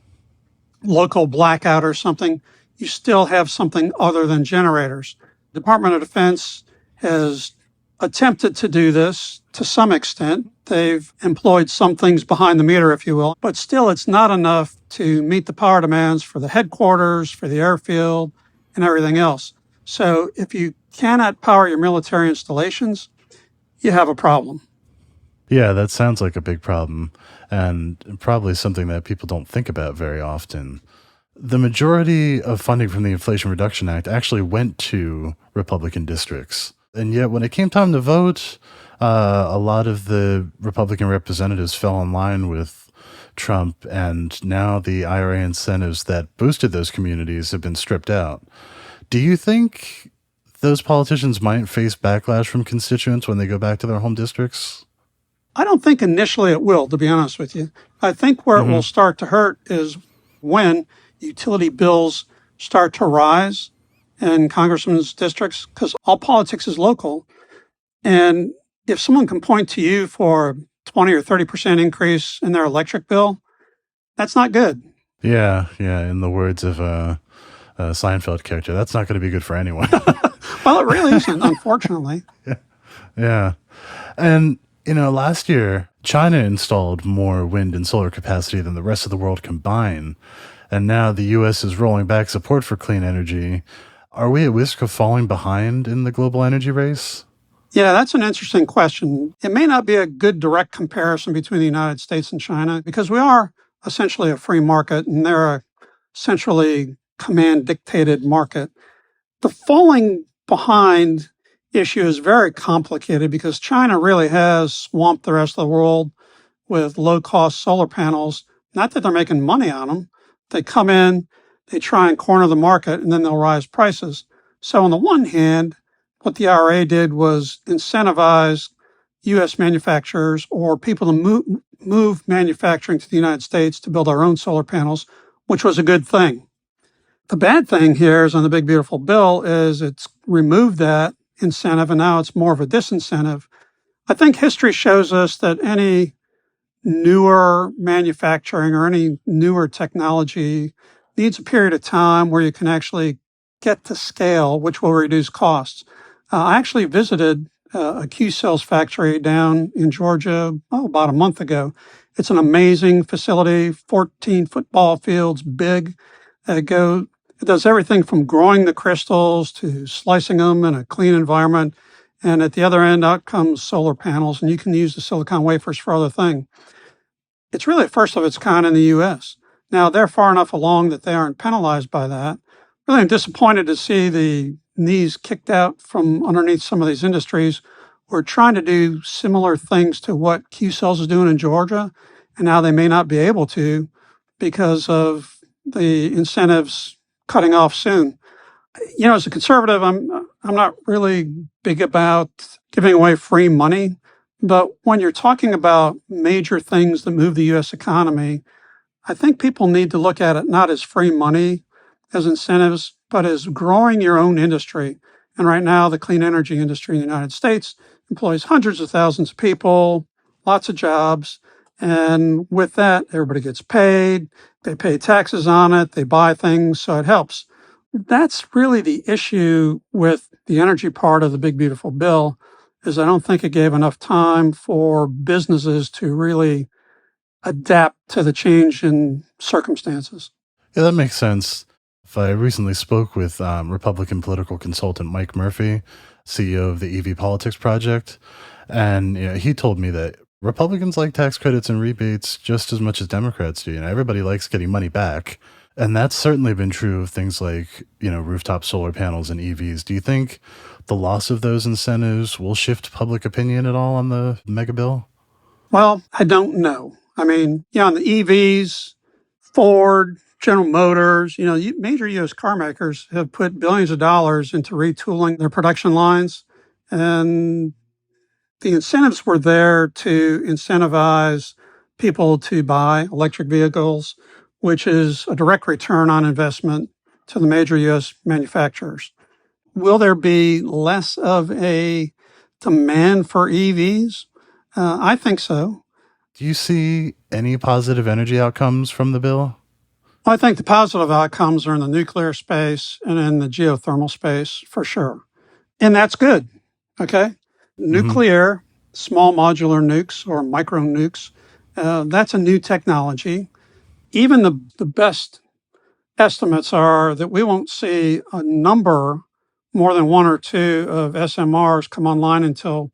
local blackout or something, you still have something other than generators. Department of Defense has attempted to do this to some extent. They've employed some things behind the meter, if you will, but still it's not enough to meet the power demands for the headquarters, for the airfield, and everything else. So if you cannot power your military installations, you have a problem. Yeah, that sounds like a big problem, and probably something that people don't think about very often. The majority of funding from the Inflation Reduction Act actually went to Republican districts. And yet, when it came time to vote, a lot of the Republican representatives fell in line with Trump, and now the IRA incentives that boosted those communities have been stripped out. Do you think those politicians might face backlash from constituents when they go back to their home districts? I don't think initially it will, to be honest with you. I think where it will start to hurt is when utility bills start to rise in congressmen's districts, because all politics is local. And if someone can point to you for 20 or 30% increase in their electric bill, that's not good. Yeah, in the words of a Seinfeld character, that's not going to be good for anyone. Well, it really isn't, unfortunately. Yeah. And, last year, China installed more wind and solar capacity than the rest of the world combined. And now the U.S. is rolling back support for clean energy. Are we at risk of falling behind in the global energy race? Yeah, that's an interesting question. It may not be a good direct comparison between the United States and China because we are essentially a free market and they're a centrally command dictated market. The falling behind issue is very complicated because China really has swamped the rest of the world with low cost solar panels. Not that they're making money on them. They come in, they try and corner the market, and then they'll rise prices. So on the one hand, what the IRA did was incentivize U.S. manufacturers or people to move manufacturing to the United States to build our own solar panels, which was a good thing. The bad thing here is on the big, beautiful bill is it's removed that incentive, and now it's more of a disincentive. I think history shows us that any newer manufacturing or any newer technology needs a period of time where you can actually get to scale, which will reduce costs. I actually visited a Q-Cells factory down in Georgia about a month ago. It's an amazing facility, 14 football fields, big. It does everything from growing the crystals to slicing them in a clean environment. And at the other end, out comes solar panels, and you can use the silicon wafers for other things. It's really a first of its kind in the U.S. Now, they're far enough along that they aren't penalized by that. Really, I'm disappointed to see the knees kicked out from underneath some of these industries. We're trying to do similar things to what Q-Cells is doing in Georgia, and now they may not be able to because of the incentives cutting off soon. As a conservative, I'm not really big about giving away free money, but when you're talking about major things that move the U.S. economy, I think people need to look at it not as free money, as incentives, but as growing your own industry. And right now, the clean energy industry in the United States employs hundreds of thousands of people, lots of jobs. And with that, everybody gets paid. They pay taxes on it. They buy things, so it helps. That's really the issue with the energy part of the big, beautiful bill, is I don't think it gave enough time for businesses to really adapt to the change in circumstances. Yeah, that makes sense. I recently spoke with Republican political consultant Mike Murphy, CEO of the EV Politics Project, and he told me that Republicans like tax credits and rebates just as much as Democrats do. Everybody likes getting money back, and that's certainly been true of things like rooftop solar panels and EVs. Do you think the loss of those incentives will shift public opinion at all on the mega bill? Well, I don't know. I mean, on the EVs, Ford, General Motors, major U.S. car makers have put billions of dollars into retooling their production lines. And the incentives were there to incentivize people to buy electric vehicles, which is a direct return on investment to the major U.S. manufacturers. Will there be less of a demand for EVs? I think so. Do you see any positive energy outcomes from the bill? Well, I think the positive outcomes are in the nuclear space and in the geothermal space for sure. And that's good. Okay. Nuclear, small modular nukes or micro nukes, that's a new technology. Even the best estimates are that we won't see a number more than one or two of SMRs come online until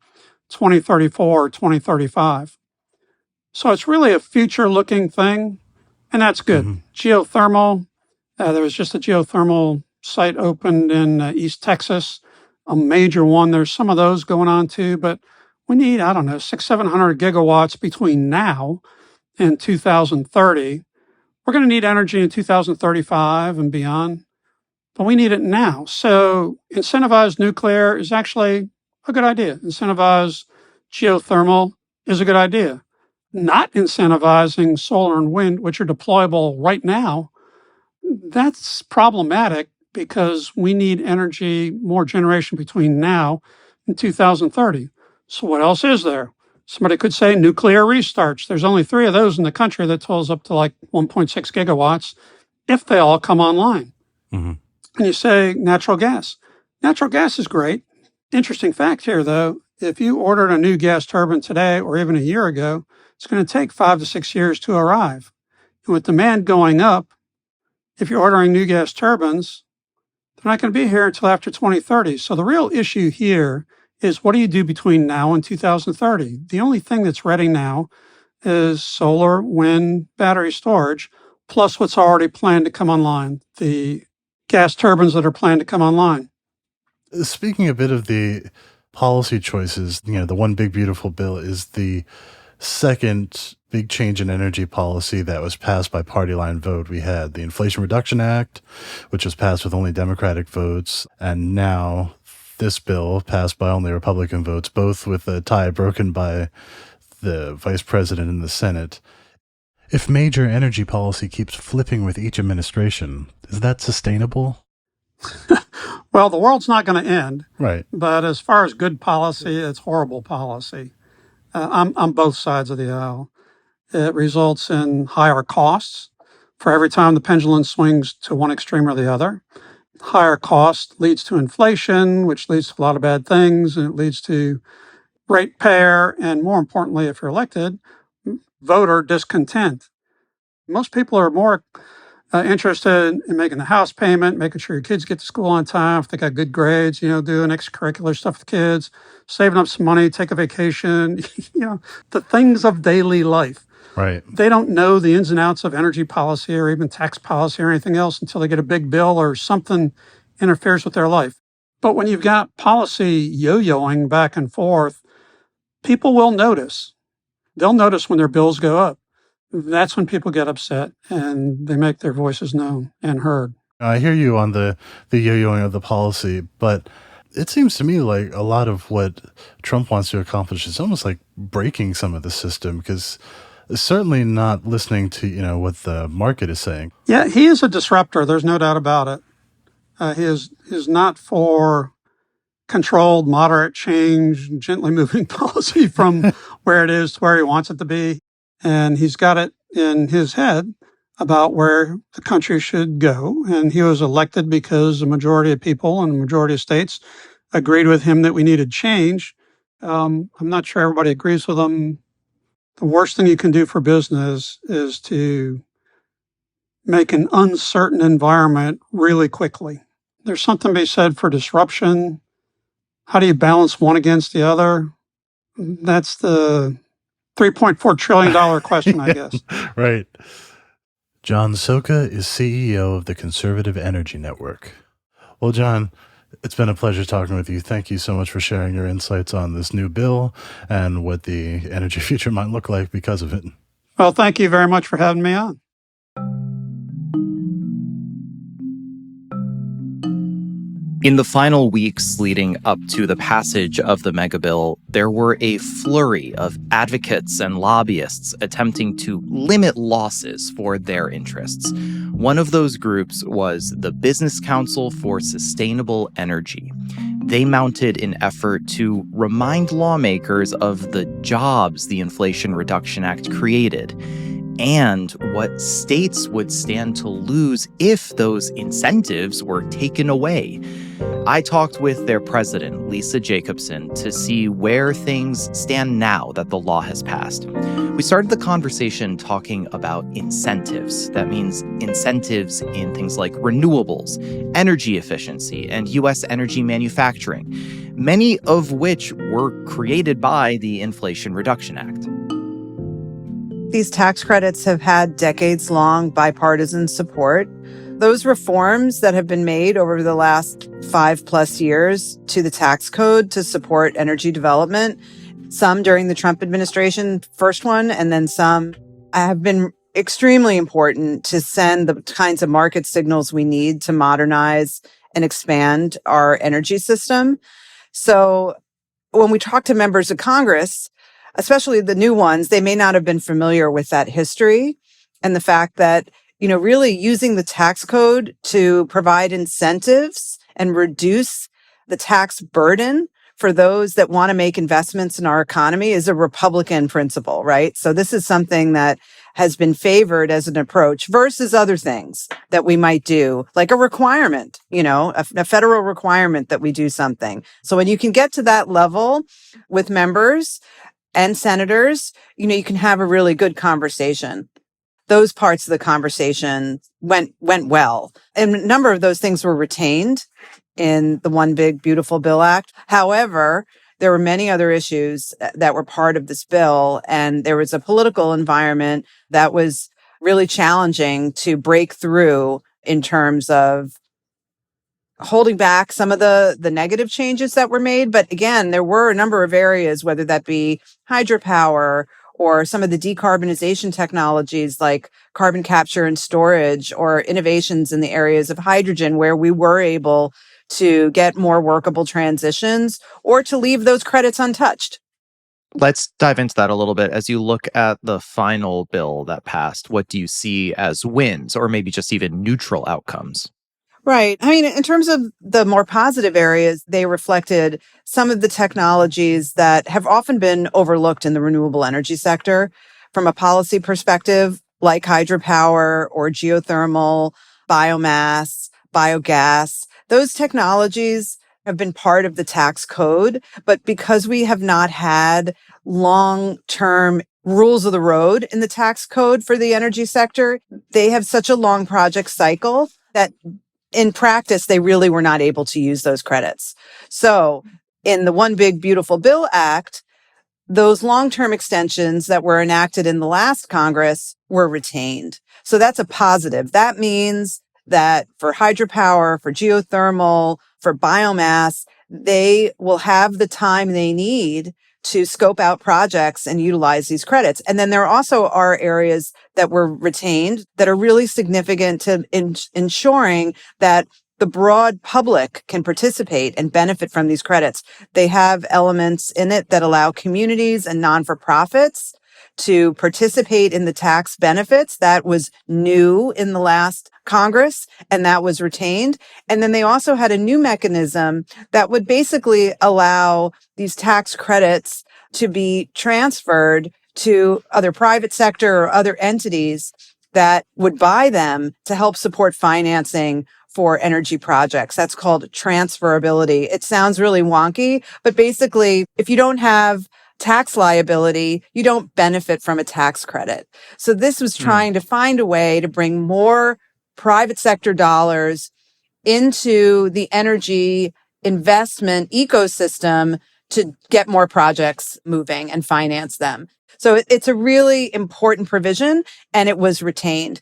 2034 or 2035. So it's really a future looking thing, and that's good. Geothermal, there was just a geothermal site opened in East Texas, a major one. There's some of those going on too, but we need, I don't know, 700 gigawatts between now and 2030. We're going to need energy in 2035 and beyond, but we need it now. So incentivized nuclear is actually a good idea. Incentivized geothermal is a good idea. Not incentivizing solar and wind, which are deployable right now, that's problematic because we need energy, more generation between now and 2030. So what else is there? Somebody could say nuclear restarts. There's only 3 of those in the country that totals up to like 1.6 gigawatts if they all come online. And you say natural gas. Natural gas is great. Interesting fact here, though, if you ordered a new gas turbine today or even a year ago, it's going to take 5 to 6 years to arrive. And with demand going up, if you're ordering new gas turbines, they're not going to be here until after 2030. So the real issue here is what do you do between now and 2030? The only thing that's ready now is solar, wind, battery storage, plus what's already planned to come online, the gas turbines that are planned to come online. Speaking a bit of the policy choices, the one big beautiful bill is the second big change in energy policy that was passed by party line vote. We had the Inflation Reduction Act, which was passed with only Democratic votes, and now this bill passed by only Republican votes, both with a tie broken by the vice president in the Senate. If major energy policy keeps flipping with each administration, is that sustainable? Well, the world's not going to end. Right. But as far as good policy, it's horrible policy. On both sides of the aisle. It results in higher costs for every time the pendulum swings to one extreme or the other. Higher cost leads to inflation, which leads to a lot of bad things, and it leads to ratepayer, and more importantly, if you're elected, voter discontent. Most people are more interested in making the house payment, making sure your kids get to school on time, if they got good grades, doing extracurricular stuff with kids, saving up some money, take a vacation, the things of daily life. Right. They don't know the ins and outs of energy policy or even tax policy or anything else until they get a big bill or something interferes with their life. But when you've got policy yo-yoing back and forth, people will notice. They'll notice when their bills go up. That's when people get upset and they make their voices known and heard. I hear you on the yo-yoing of the policy, but it seems to me like a lot of what Trump wants to accomplish is almost like breaking some of the system, because certainly not listening to, what the market is saying. Yeah, he is a disruptor. There's no doubt about it. He is not for controlled, moderate change, gently moving policy from where it is to where he wants it to be. And he's got it in his head about where the country should go. And he was elected because the majority of people and the majority of states agreed with him that we needed change. I'm not sure everybody agrees with him. The worst thing you can do for business is to make an uncertain environment really quickly. There's something to be said for disruption. How do you balance one against the other? That's the $3.4 trillion question, I guess. Right. John Soka is CEO of the Conservative Energy Network. Well, John, it's been a pleasure talking with you. Thank you so much for sharing your insights on this new bill and what the energy future might look like because of it. Well, thank you very much for having me on. In the final weeks leading up to the passage of the Megabill, there were a flurry of advocates and lobbyists attempting to limit losses for their interests. One of those groups was the Business Council for Sustainable Energy. They mounted an effort to remind lawmakers of the jobs the Inflation Reduction Act created and what states would stand to lose if those incentives were taken away. I talked with their president, Lisa Jacobson, to see where things stand now that the law has passed. We started the conversation talking about incentives. That means incentives in things like renewables, energy efficiency, and U.S. energy manufacturing, many of which were created by the Inflation Reduction Act. These tax credits have had decades-long bipartisan support. Those reforms that have been made over the last 5+ years to the tax code to support energy development, some during the Trump administration, first one, and then some, have been extremely important to send the kinds of market signals we need to modernize and expand our energy system. So when we talk to members of Congress, especially the new ones, they may not have been familiar with that history and the fact that, really using the tax code to provide incentives and reduce the tax burden for those that want to make investments in our economy is a Republican principle, right? So this is something that has been favored as an approach versus other things that we might do, like a requirement, a federal requirement that we do something. So when you can get to that level with members and senators, you can have a really good conversation. Those parts of the conversation went well. And a number of those things were retained in the One Big Beautiful Bill Act. However, there were many other issues that were part of this bill, and there was a political environment that was really challenging to break through in terms of holding back some of the negative changes that were made. But again, there were a number of areas, whether that be hydropower or some of the decarbonization technologies like carbon capture and storage, or innovations in the areas of hydrogen, where we were able to get more workable transitions or to leave those credits untouched. Let's dive into that a little bit. As you look at the final bill that passed, what do you see as wins or maybe just even neutral outcomes? Right. I mean, in terms of the more positive areas, they reflected some of the technologies that have often been overlooked in the renewable energy sector from a policy perspective, like hydropower or geothermal, biomass, biogas. Those technologies have been part of the tax code, but because we have not had long-term rules of the road in the tax code for the energy sector, they have such a long project cycle that in practice, they really were not able to use those credits. So in the One Big Beautiful Bill Act, those long-term extensions that were enacted in the last Congress were retained. So that's a positive. That means that for hydropower, for geothermal, for biomass, they will have the time they need to scope out projects and utilize these credits. And then there also are areas that were retained that are really significant to ensuring that the broad public can participate and benefit from these credits. They have elements in it that allow communities and non-for-profits to participate in the tax benefits. That was new in the last Congress, and that was retained. And then they also had a new mechanism that would basically allow these tax credits to be transferred to other private sector or other entities that would buy them to help support financing for energy projects. That's called transferability. It sounds really wonky, but basically, if you don't have tax liability, you don't benefit from a tax credit. So this was trying to find a way to bring more private sector dollars into the energy investment ecosystem to get more projects moving and finance them. So it's a really important provision, and it was retained.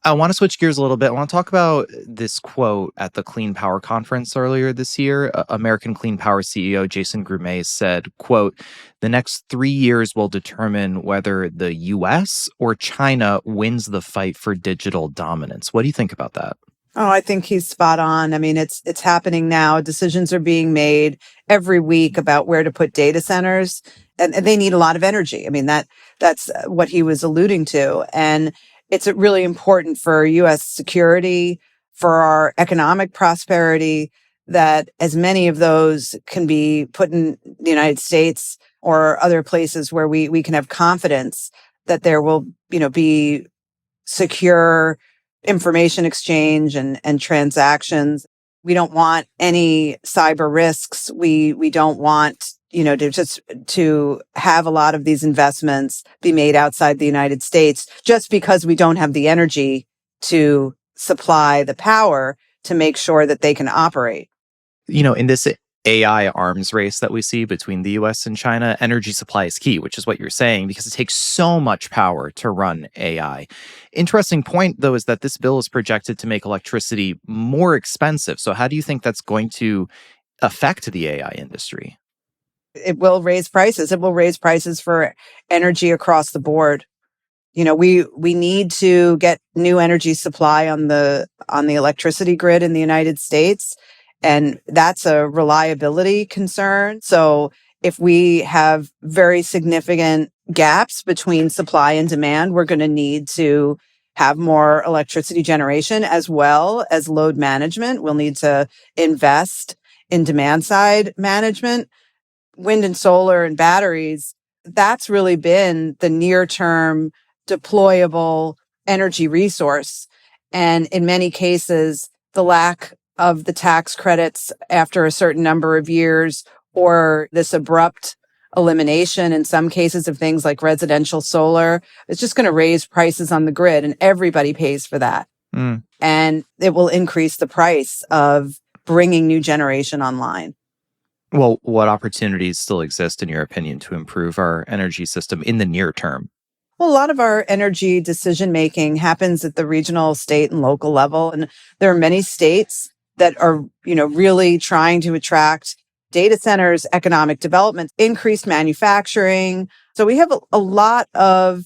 I want to switch gears a little bit. I want to talk about this quote at the Clean Power Conference earlier this year. American Clean Power CEO Jason Grumet said, quote, "The next 3 years will determine whether the U.S. or China wins the fight for digital dominance." What do you think about that? Oh, I think he's spot on. I mean, it's happening now. Decisions are being made every week about where to put data centers, and they need a lot of energy. I mean, that's what he was alluding to. And it's really important for U.S. security, for our economic prosperity, that as many of those can be put in the United States or other places where we can have confidence that there will, be secure information exchange and transactions. We don't want any cyber risks. We don't want, to have a lot of these investments be made outside the United States just because we don't have the energy to supply the power to make sure that they can operate. In this AI arms race that we see between the US and China, energy supply is key, which is what you're saying, because it takes so much power to run AI. Interesting point, though, is that this bill is projected to make electricity more expensive. So how do you think that's going to affect the AI industry? It will raise prices. It will raise prices for energy across the board. We need to get new energy supply on the electricity grid in the United States. And that's a reliability concern. So if we have very significant gaps between supply and demand, we're going to need to have more electricity generation as well as load management. We'll need to invest in demand side management. Wind and solar and batteries, that's really been the near term deployable energy resource. And in many cases, the lack of the tax credits after a certain number of years, or this abrupt elimination in some cases of things like residential solar, it's just going to raise prices on the grid, and everybody pays for that. And it will increase the price of bringing new generation online. Well, what opportunities still exist, in your opinion, to improve our energy system in the near term? Well, a lot of our energy decision making happens at the regional, state, and local level. And there are many states that are, really trying to attract data centers, economic development, increased manufacturing. So we have a lot of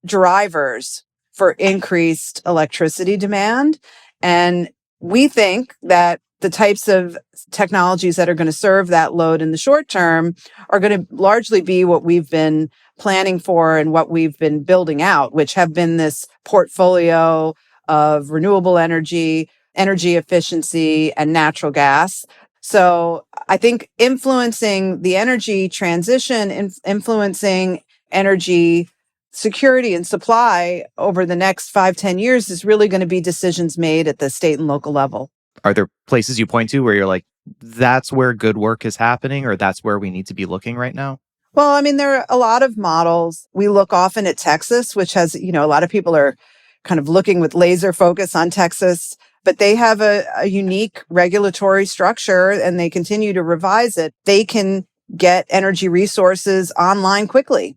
drivers for increased electricity demand. And we think that the types of technologies that are going to serve that load in the short term are going to largely be what we've been planning for and what we've been building out, which have been this portfolio of renewable energy, energy efficiency, and natural gas. So I think influencing the energy transition, influencing energy security and supply over the next 5-10 years is really going to be decisions made at the state and local level. Are there places you point to where you're like, that's where good work is happening, or that's where we need to be looking right now? Well, there are a lot of models. We look often at Texas, which has, a lot of people are kind of looking with laser focus on Texas, but they have a unique regulatory structure and they continue to revise it. They can get energy resources online quickly.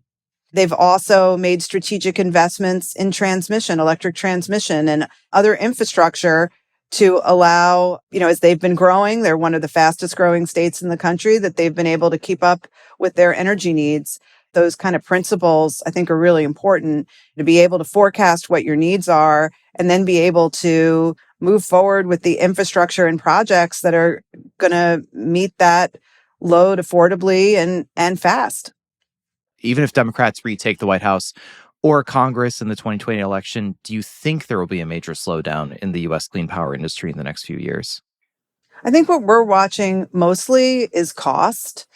They've also made strategic investments in transmission, electric transmission, and other infrastructure to allow, as they've been growing, they're one of the fastest growing states in the country, that they've been able to keep up with their energy needs. Those kind of principles, I think, are really important to be able to forecast what your needs are and then be able to move forward with the infrastructure and projects that are going to meet that load affordably and fast. Even if Democrats retake the White House or Congress in the 2020 election, do you think there will be a major slowdown in the U.S. clean power industry in the next few years? I think what we're watching mostly is cost.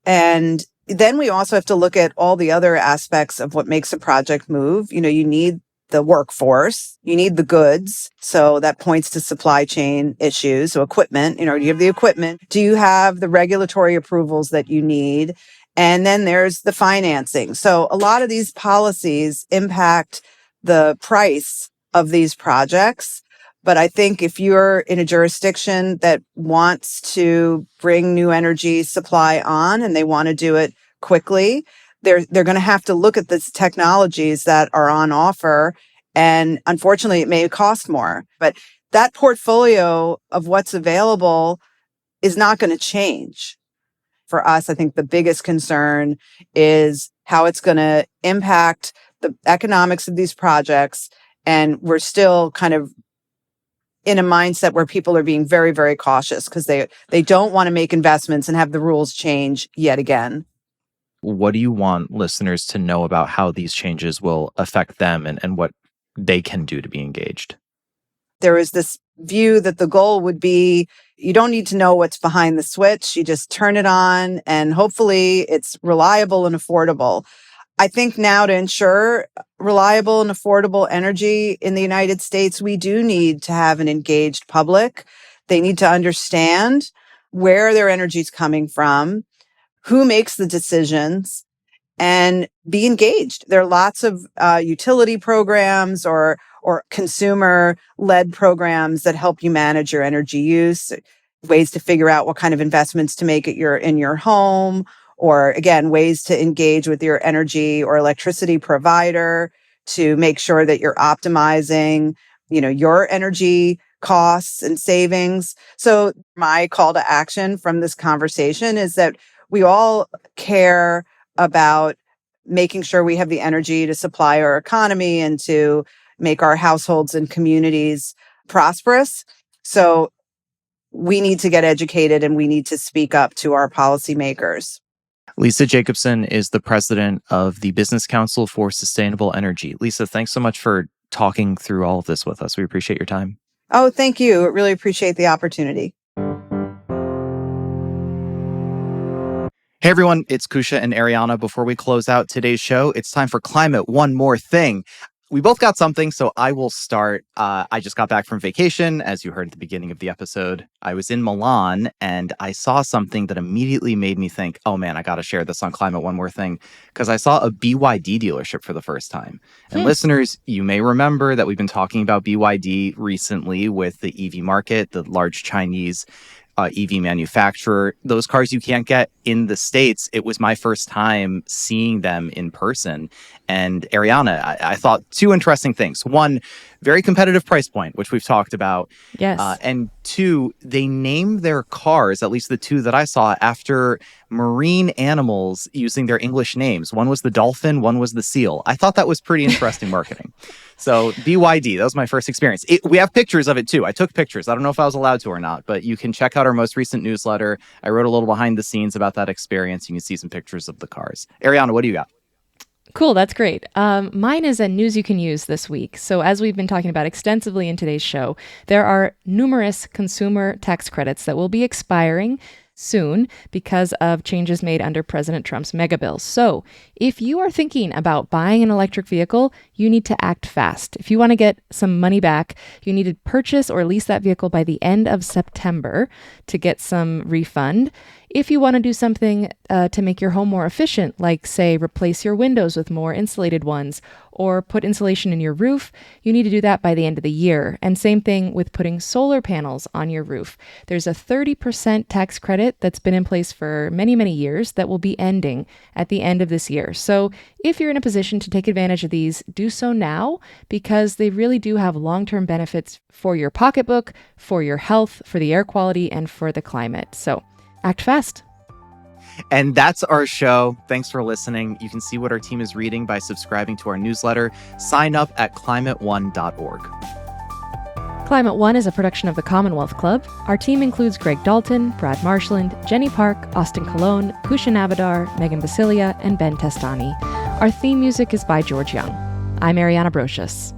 And then we also have to look at all the other aspects of what makes a project move. You need the workforce, you need the goods. So that points to supply chain issues. So equipment, do you have the equipment? Do you have the regulatory approvals that you need? And then there's the financing. So a lot of these policies impact the price of these projects. But I think if you're in a jurisdiction that wants to bring new energy supply on and they want to do it quickly, they're going to have to look at the technologies that are on offer. And unfortunately, it may cost more. But that portfolio of what's available is not going to change. For us, I think the biggest concern is how it's going to impact the economics of these projects. And we're still kind of in a mindset where people are being very, very cautious because they don't want to make investments and have the rules change yet again. What do you want listeners to know about how these changes will affect them and what they can do to be engaged? There is this view that the goal would be you don't need to know what's behind the switch. You just turn it on and hopefully it's reliable and affordable. I think now to ensure reliable and affordable energy in the United States, we do need to have an engaged public. They need to understand where their energy is coming from, who makes the decisions, and be engaged. There are lots of utility programs or consumer-led programs that help you manage your energy use, ways to figure out what kind of investments to make in your home, or again, ways to engage with your energy or electricity provider to make sure that you're optimizing, your energy costs and savings. So my call to action from this conversation is that we all care about making sure we have the energy to supply our economy and to make our households and communities prosperous. So we need to get educated and we need to speak up to our policymakers. Lisa Jacobson is the president of the Business Council for Sustainable Energy. Lisa, thanks so much for talking through all of this with us. We appreciate your time. Oh, thank you. I really appreciate the opportunity. Hey everyone, it's Kusha and Ariana. Before we close out today's show, it's time for Climate One More Thing. We both got something, so I will start. I just got back from vacation, as you heard at the beginning of the episode. I was in Milan, and I saw something that immediately made me think, oh man, I got to share this on Climate One More Thing, because I saw a BYD dealership for the first time. And listeners, you may remember that we've been talking about BYD recently with the EV market, the large Chinese EV manufacturer. Those cars you can't get in the States. It was my first time seeing them in person. And Ariana, I thought two interesting things. One, very competitive price point, which we've talked about. Yes. And two, they name their cars, at least the two that I saw, after marine animals using their English names. One was the dolphin, one was the seal. I thought that was pretty interesting marketing. So BYD, that was my first experience. We have pictures of it too. I took pictures. I don't know if I was allowed to or not, but you can check out our most recent newsletter. I wrote a little behind the scenes about that experience. You can see some pictures of the cars. Ariana, what do you got? Cool, that's great. Mine is a news you can use this week. So as we've been talking about extensively in today's show, there are numerous consumer tax credits that will be expiring soon because of changes made under President Trump's Megabill. So if you are thinking about buying an electric vehicle, you need to act fast. If you want to get some money back, you need to purchase or lease that vehicle by the end of September to get some refund. If you want to do something to make your home more efficient, like say replace your windows with more insulated ones or put insulation in your roof, you need to do that by the end of the year. And same thing with putting solar panels on your roof. There's a 30% tax credit that's been in place for many, many years that will be ending at the end of this year. So if you're in a position to take advantage of these, do so now because they really do have long-term benefits for your pocketbook, for your health, for the air quality, and for the climate. So act fast. And that's our show. Thanks for listening. You can see what our team is reading by subscribing to our newsletter. Sign up at climateone.org. Climate One is a production of the Commonwealth Club. Our team includes Greg Dalton, Brad Marshland, Jenny Park, Austin Colon, Kusha Nabadar, Megan Basilia, and Ben Testani. Our theme music is by George Young. I'm Ariana Brocious.